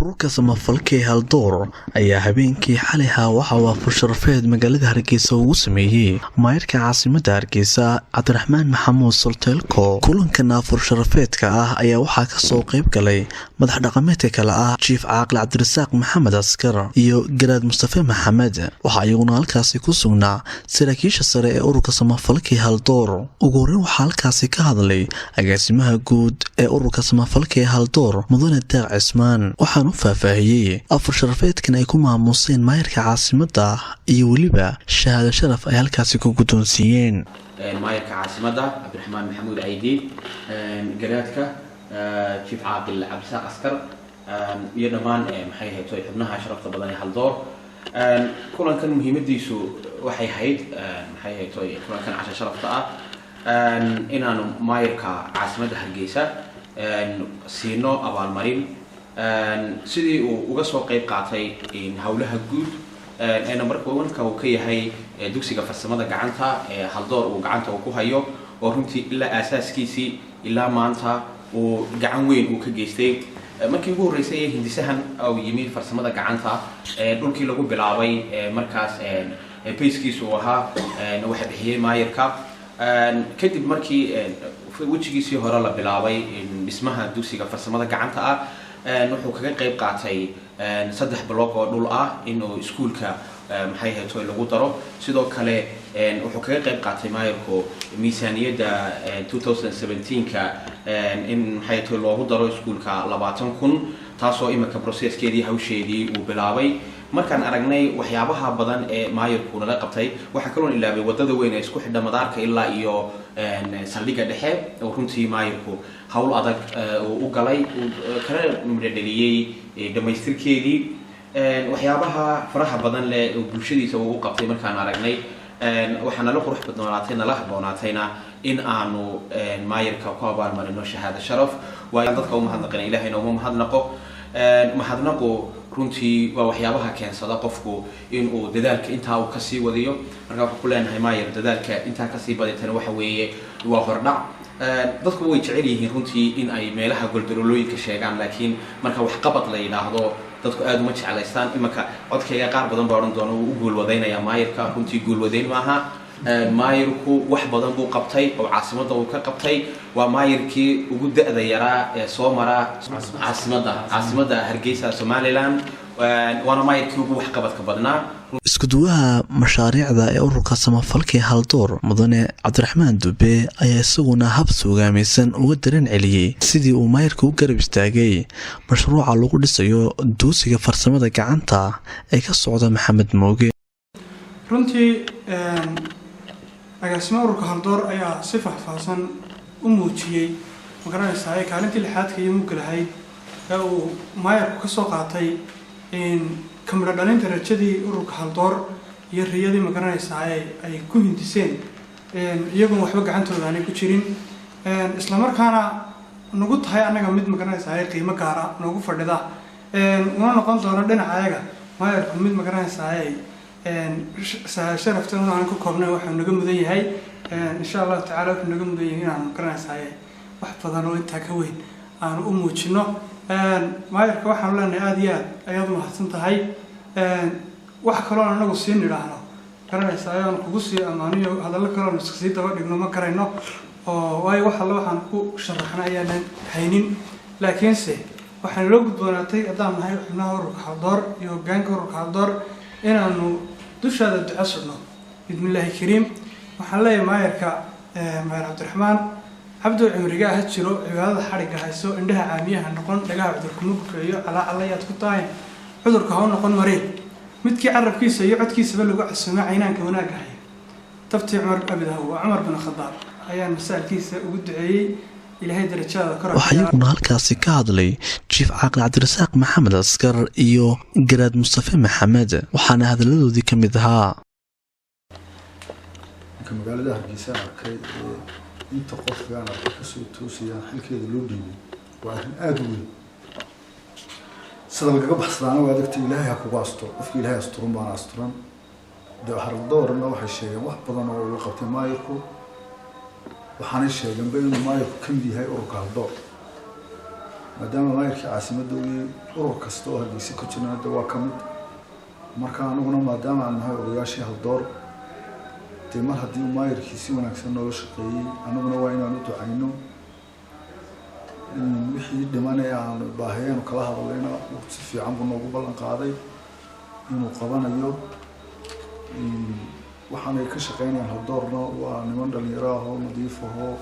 ururka samafalka Haldoor ayaa habeenkii xalay waxa uu fursharafeed magaalada Hargeysa ugu sameeyay maayirka caasimadda Hargeysa Cabdiraxmaan Maxamuud Soltelko. kulankan fursharafeedka ayaa waxaa ka soo qayb galay madax dhaqameedka kale Chief Caaqil Cabdirasaaq Maxamed Askar iyo Garaad Mustafa Maxamed. waxa ayaguna halkaasi ku sugnaa saraakiisha sare ee ururka samafalka Haldoor. ugu horreyn waxaa halkaasi ka hadlay agaasimaha guud ee ururka samafalka Haldoor Mudane Deeq Cismaan. waxaan u faahfaahiyay fursharafeedkan ay ku maamuseen maayirka caasimadda iyo waliba shahaado sharaf ay halkaasi ku guddoonsiiyeen maayirka caasimadda Cabdiraxmaan Maxamuud Caydi, garaadka Chief Caaqil Cabdirasaaq Askar iyo dhammaan maxay ahayd xubnaha sharafta badan ee Haldoor. kulankan muhiimadiisu waxay ahayd maxay ahayd kulankan casho sharafta inaanu maayirka caasimadda Hargeysa siino abaalmarin sidii uu uga soo qayb qaatay hawlaha guud marka uu ka yahay dugsiga farsamada gacanta ee Haldoor uu gacanta ku hayo oo runtii ilaa asaaskiisii ilaa maanta uu gacan weyn uu ka geystay. markii ugu horeysay hindisahan oo yimid farsamada gacanta dhulkii lagu bilaabay markaas payskiisu ahaa waxa bixiyay maayirka kadib markii wajigiisii hore la bilaabay dhismaha dugsiga farsamada gacanta wuxuu kaga qayb qaatay 3 block oo dhul inuu iskuulka maxay ahayd lagu daro. sidoo kale wuxuu kaga qayb qaatay maayirku miisaaniyadda 2017ka in maxay ahayd loogu daro iskuulka 20,000 taasoo imika processkeedii hawsheedii uu bilaabay. markaan aragnay waxyaabaha badan ee maayirku nala qabtay waxa kale oo ilaabay wadada weyn ee isku xidha madaarka ilaa iyo saldhigga dhexe oo runtii maayirku hawl adag u galay kala midhaliyay dhamaystirkeedii waxyaabaha faraha badan leh oo bulshadiisa ugu qabtay. markaan aragnay waxaana la qurux badnaatay nala haboonaatayna in aanu maayirka ku abaalmarino shahaado sharaf. waa dadka u mahadnaqina ilaahayna uma mahadnaqo. mahadnaqo runtii waa waxyaabaha keensada qofku in uu dadaalka intaa uu ka sii wadiyo. marka waxaan ku leenahay maayir dadaalka intaa ka sii badaytana waxa weeye waa hordhac. dadku way jecel yihiin runtii in ay meelaha goldarolooyinka sheegaan, laakiin marka wax qabad la yiraahdo dadku aad uma jeclaystaan. imaka codkayga qaar badan baa oran doona uu goolwadeynaya maayirka. runtii goolwadeyn maaha. maayirku wax badan buu qabtay oo caasimadda uu ka qabtay. waa maayirkii ugu da'da yaraa ee soo mara caasimadda Hargeysa Somaliland. waana maayirkii ugu wax qabadka badnaa. iskuduwaha mashaariicda ee ururka samafalka Haldoor Mudane Cabdiraxmaan Dube ayaa isaguna hab suugaamaysan uga dareen celiyay sidii uu maayirku u garab istaagay mashruuca lagu dhisayo dugsiga farsamada gacanta ee ka socda Maxamed Mooge. runtii agaasimaha ururka Haldoor ayaa si faahfaahsan u muujiyay magaranaysaa kaalintii lixaadka iyo mugalahay ee uu maayirku ka soo qaatay kamira dhalinta rajadii ururka Haldoor iyo riyadii magaranaysaa ay ku hindiseen iyagoon waxba gacantooda aanay ku jirin isla markaana nagu tahay anaga mid magaranaysaa qiimo gaara nagu fadhida una noqon doona dhinaca ayaga maayirku mid magaranaysaa sharaftan aan ku koobnay waxa naga mudan yahay insha Allah taala waxa naga mudan yahay inaan magaranaysaa wax badan oo inta ka weyn aan u muujino. maayirka waxaan leenahay aad iyo aad ayaad mahadsan tahay. wax kale oo anagu sii nidhaahno garanaysaa ayaan kugu sii amaaniyo hadallo kale oo sii daba dhigno ma karayno oo way wax alla waxaan ku sharaxnaa ayaan haynin. laakiinse waxaan loo gudboonaatay haddaan nahay xubnaha ururka Haldoor iyo hoggaanka ururka Haldoor inaanu dushaada duco sugno bismillaahi kariim. waxaan leeyahay maayirka maayir Cabdiraxmaan عبدو عمريقا هاتشيرو عبادة حرقة هايسو عندها عاميها نقول لقاها عبدو كنوك كيو على علايات كتاين عذر كهون نقول مريض متكي عرب كيسا يعد كيسا بلقوا عالسماع عينان كوناك هاي تفتي عمر أبدا هو عمر بن الخضار أيان مسائل كيسا وقد عي إلى هاي درجة كرة. waxayaguna halkaasi ka hadlay Chief Caaqil Cabdirasaaq Maxamed Askar iyo Garaad Mustafa Maxamed. waxaana hadaladoodii ka mid ahaa magaalada Hargeysa inta qofkaana ka soo toosiyaan xilkeeda loo dhiibay waa arrin aad u weyn. sida laga baxsanaana waa dadka Ilaahay ku waasto qofka Ilaahay asturan baan asturan. Haldoorna waxay sheegeen wax badan oo uu qabtay maayirku. waxaana sheegeen inuu maayirku ka mid yahay ururka Haldoor maadaama maayirkii caasimadda urur kasta oo Hargeysa ku jirna hadda waa ka mid marka anuguna maadaama aan nahay odayaashii haldoor dee mar haddii uu maayirkii si wanaagsan noola shaqeeyey anuguna waa inaan u ducayno wixii dhimanaya aan baahayaanu kala hadlayna si fiican buu noogu ballan qaaday inuu qabanayo waxaanay ka shaqeynayaan haldoorna waa niman dhalinyaro ahoo nadiif ahoo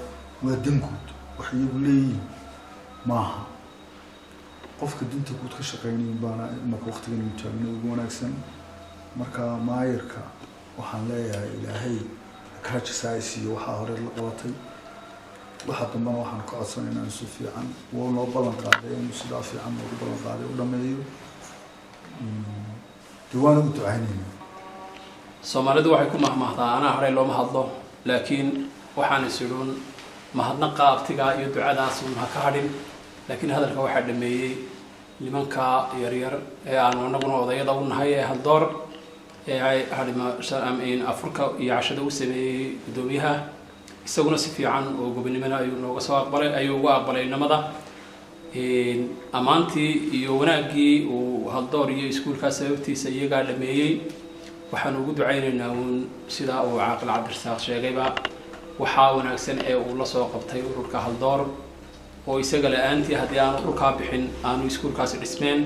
waa danguud wax iyagu leeyihiin maaha qofka dinta guud ka shaqeynayin baana marka waqtigan uu taagno ugu wanaagsan marka maayirka waxaan leeyahay ilaahay karajisaayis iyo waxaa hore la qabatay waxa dambana waxaan ka codsanaynaa in si fiican wuu noo ballan qaaday inuu sidaa fiican noogu ballan qaaday u dhameeyo diwaana u ducaynayna Soomaalidu waxay ku mahmahdaa anaa hore looma hadlo laakiin waxaan isirun mahadnaqa abtiga iyo ducadaas ma ka hadhin laakiin hadalka waxa dhameeyay limanka yaryar ee aan anaguna odayada u nahay ee haldoor ee ay hadima in Afrika iyo cashada u sameeyay gudoomiyaha isaguna si fiican oo gobonimada ayuu nooga soo aqbalay ayuu uga aqbalay namada amaantii iyo wanaagii uu haldoor iyo iskuulka sababtiisa iyaga dhameeyay waxaan ugu ducaynaynaa sida uu caaqil Cabdirasaaq sheegayba waxa wanaagsan ee uu la soo qabtay ururka haldoor oo isaga la'aantii haddii aan ururka bixin aanu iskuulkaasi dhismeen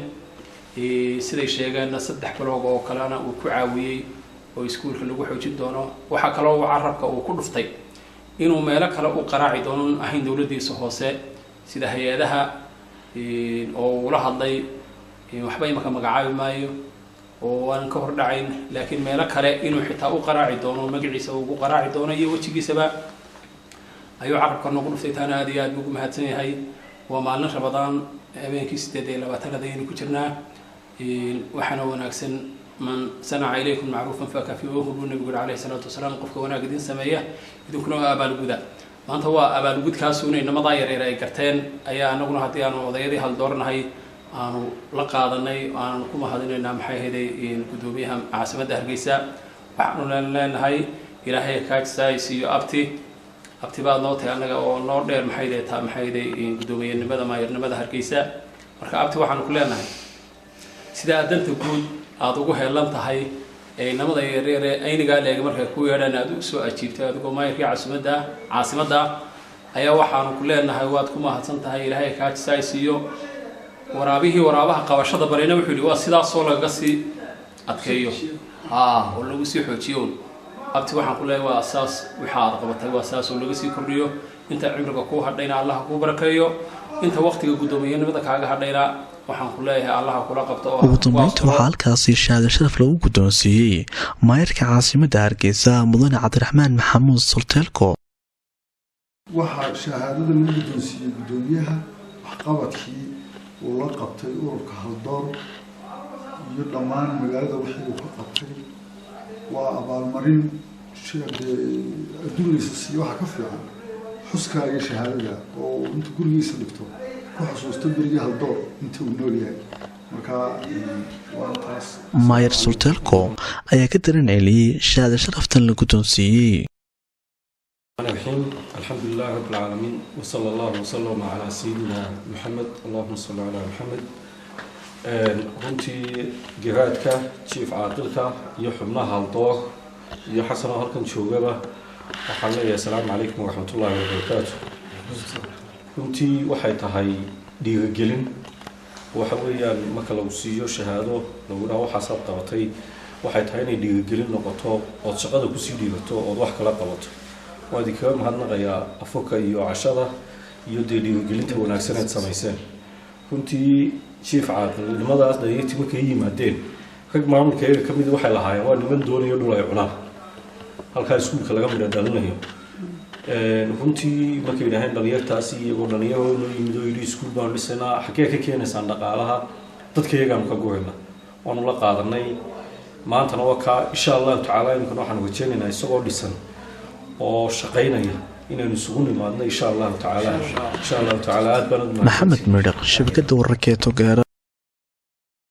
siday sheegeen 3 bilood oo kalena uu ku caawiyay oo iskuulka lagu xoojin doono waxa kale oo carabka uu ku dhuftay inuu meelo kale u qaraaci doono ahayn dawladdiisa hoose sida hay'adaha oo la hadlay waxba imaka magacaabi maayo oo aan ka hor dhacayn laakiin meelo kale inuu xitaa u qaraaci doono magaciisa uu ugu qaraaci doono iyo wajigiisaba ayuu carabka noogu dhuftay taana aad iyo aad ugu mahadsan yahay waa maalin Ramadaan habeenkii 28 ayaynu ku jirnaa waxaana wanaagsan man sana'a ilaykum ma'rufan fakafiuhu nabiga alayhi salatu wasalaam qofka wanaag idin sameeya idinkuna abaalguda maanta waa abaalgudkaas uu inamada yaryar ay garteen ayaa anaguna hadii aanu odayadii haldoornahay aanu la qaadanay aanu ku mahadinaynaa maxay heeday gudoomiyaha caasimadda Hargeysa waxaanu leenahay ilaahay ka jaaisiyo abti baad noo tahay anaga oo noo dheer maxay heeday gudoomiyaha maayirnimada Hargeysa marka abti waxaanu ku leenahay sida danta guud aad ugu heelan tahay ee namada yaryar ayniga leeg markay ku yeedhaan aad u soo ajiibtay adigoo maayirka caasimadda ayaa waxaanu ku leenahay waad ku mahadsan tahay ilaahay ka jaaisiyo waraabaha qabashada barayna wuxuu yiri waa sidaas oo laga sii adkeeyo oo lagu sii xoojiyo abti waxaan ku leeyahay waa asaas waxa aad qabatay waa asaas oo laga sii kordhiyo inta cimriga ku hadhayna Allah ku barakeeyo inta waqtiga gudoomiyaha kaaga hadhayna waxaan ku leeyahay Allah kula qabto oo ugu dambeyntii waxaa halkaasi shahaado sharaf lagu guddoonsiiyey maayirka caasimadda Hargeysa mudane Cabdiraxmaan Maxamuud Solteelko waxaa shahaadada lagu guddoonsiiyey gudoomiyaha waxqabadkii uu la qabtay ururka haldoor iyo dhammaan magaalada wixii uu ka qabtay waa abaalmarin adduunyada si waxa ka fiican xuskaaga shahaadada oo inta gurigiisa dhigto ku xasuusto beriga haldoor inta uu nool yahay marka waa taas maayir Solteelko ayaa ka daranayay shahaado sharaftan la guddoonsiiyey الحمد لله رب العالمين وصلى الله وسلم على سيدنا محمد اللهم صل على محمد runtii garaadka chief caaqilka iyo xubnaha haldoor iyo xasan halkan joogaba waxaan leeyahay assalaamu calaykum waraxmatullaahi wabarakaatu runtii waxay tahay dhiirigelin waxa weeyaan marka lagu siiyo shahaado lagu dhaho waxaasaad qabatay waxay tahay inay dhiirigelin noqoto ood shaqada kusii dhiibato ood wax kala qabato waa idinkaga mahadnaqayaa afurka iyo cashada iyo dee dhiirigelinta wanaagsan aad samayseen runtii chief caaqilnimadaas dayati markay yimaadeen rag maamulkayga ka mid waxay lahaayeen waa niman doonayo dhul ay cunaan halkaa iskuulka laga midhadhalinayo runtii markay yidhaaheen dhalinyartaasi iyagoo dhalinyaro noo yimid oo yidhi iskuul baanu dhisaynaa xaggee ka keenaysaan dhaqaalaha dadka iyagaanu ka goyna waanu la qaadanay maantana waa kaa insha allahu tacaala iminkana waxaanu rajeynaynaa isagoo dhisan oo shaqaynaya inaynu isugu nimaadno insha allahu tacaala aad baan maxamed midhaq shabakadda wararka ee Togera